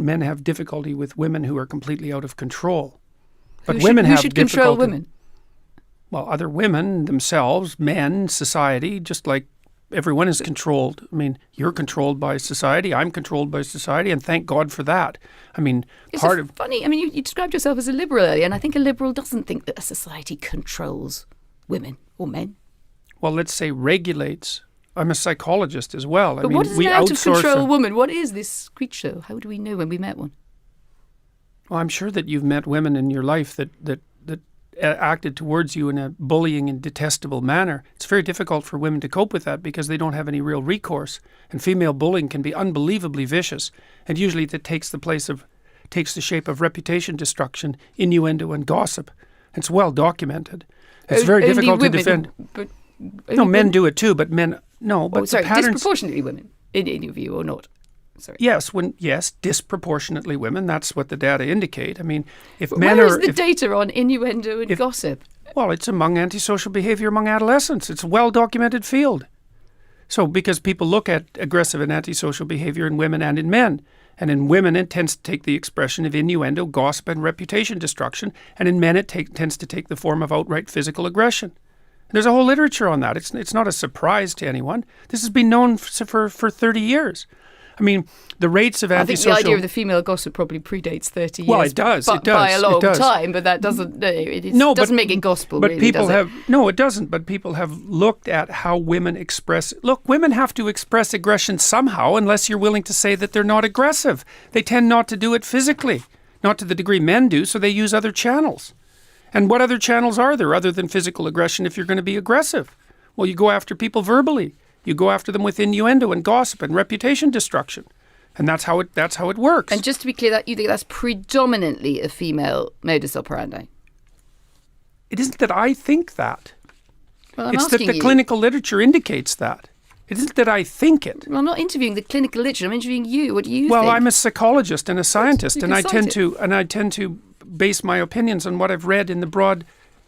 men have difficulty with women who are completely out of control. But who should control women? Well, other women themselves, men, society, just like everyone is controlled. I mean, you're controlled by society, I'm controlled by society, and thank God for that. I mean, funny. I mean, you described yourself as a liberal earlier, and I think a liberal doesn't think that a society controls women or men. Well, let's say regulates. I'm a psychologist as well. But what is an out-of-control woman? What is this creature? How do we know when we met one? Well, I'm sure that you've met women in your life that acted towards you in a bullying and detestable manner. It's very difficult for women to cope with that because they don't have any real recourse. And female bullying can be unbelievably vicious. And usually that takes the shape of reputation destruction, innuendo, and gossip. It's well documented. It's very difficult to defend. Men do it too, but men no. But the patterns, disproportionately women, in your view, or not? Sorry. Yes, disproportionately women. That's what the data indicate. I mean, Where is the data on innuendo and gossip? Well, it's among antisocial behavior among adolescents. It's a well-documented field. So, because people look at aggressive and antisocial behavior in women and in men. And in women, it tends to take the expression of innuendo, gossip, and reputation destruction. And in men, it tends to take the form of outright physical aggression. There's a whole literature on that. It's not a surprise to anyone. This has been known for 30 years. I mean, the rates of antisocial... I think the idea of the female gossip probably predates 30 years. Well, it does. By a long time, but that doesn't make it gospel, but really, people does it? No, it doesn't. But people have looked at how women express... Look, women have to express aggression somehow unless you're willing to say that they're not aggressive. They tend not to do it physically, not to the degree men do, so they use other channels. And what other channels are there other than physical aggression if you're going to be aggressive? Well, you go after people verbally. You go after them with innuendo and gossip and reputation destruction. And that's how it works. And just to be clear, that you think that's predominantly a female modus operandi? It isn't that I think that. Well, it's that the clinical literature indicates that. It isn't that I think it. Well, I'm not interviewing the clinical literature. I'm interviewing you. What do you think? Well, I'm a psychologist and a scientist, and I tend to base my opinions on what I've read in the broad,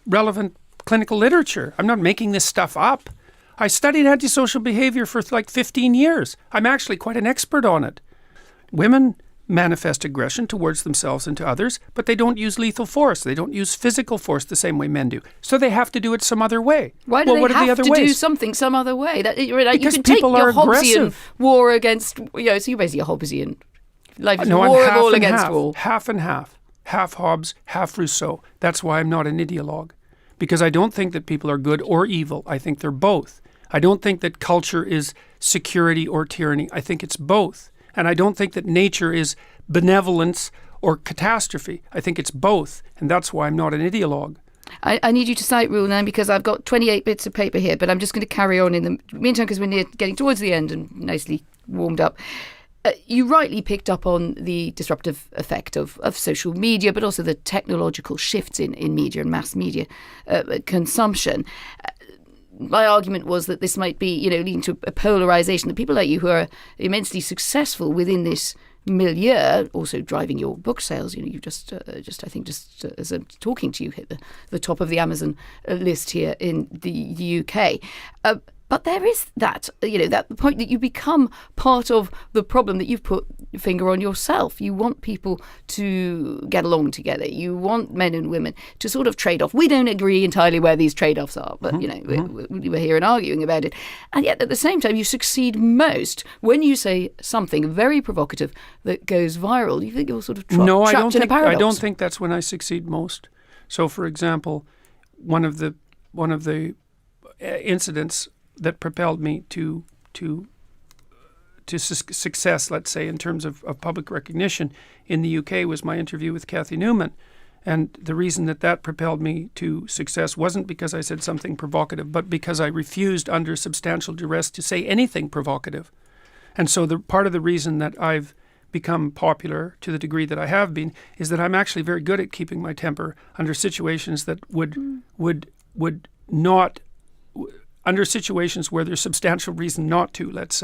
relevant clinical literature. I'm not making this stuff up. I studied antisocial behavior for like 15 years. I'm actually quite an expert on it. Women manifest aggression towards themselves and to others, but they don't use lethal force. They don't use physical force the same way men do. So they have to do it some other way. Why do they have to do something some other way? Because you can people take your are Hobbesian aggressive. war against... so you're basically a Hobbesian. Life is No, war I'm of half all and against half, all. half and half. Half Hobbes, half Rousseau. That's why I'm not an ideologue. Because I don't think that people are good or evil. I think they're both. I don't think that culture is security or tyranny. I think it's both. And I don't think that nature is benevolence or catastrophe. I think it's both. And that's why I'm not an ideologue. I need you to cite Rule 9 because I've got 28 bits of paper here, but I'm just going to carry on in the meantime because we're getting towards the end and nicely warmed up. You rightly picked up on the disruptive effect of social media, but also the technological shifts in media and mass media consumption. My argument was that this might be, leading to a polarization. That people like you who are immensely successful within this milieu, also driving your book sales. You just as I'm talking to you, hit the top of the Amazon list here in the UK. But there is that point that you become part of the problem that you've put your finger on yourself. You want people to get along together. You want men and women to sort of trade off. We don't agree entirely where these trade-offs are, but, we're here and arguing about it. And yet at the same time, you succeed most when you say something very provocative that goes viral. You think you're sort of trapped in a paradox. I don't think that's when I succeed most. So, for example, one of the incidents that propelled me to success, let's say, in terms of public recognition in the UK was my interview with Cathy Newman. And the reason that propelled me to success wasn't because I said something provocative, but because I refused under substantial duress to say anything provocative. And so part of the reason that I've become popular to the degree that I have been is that I'm actually very good at keeping my temper under situations that would not... under situations where there's substantial reason not to, let's say.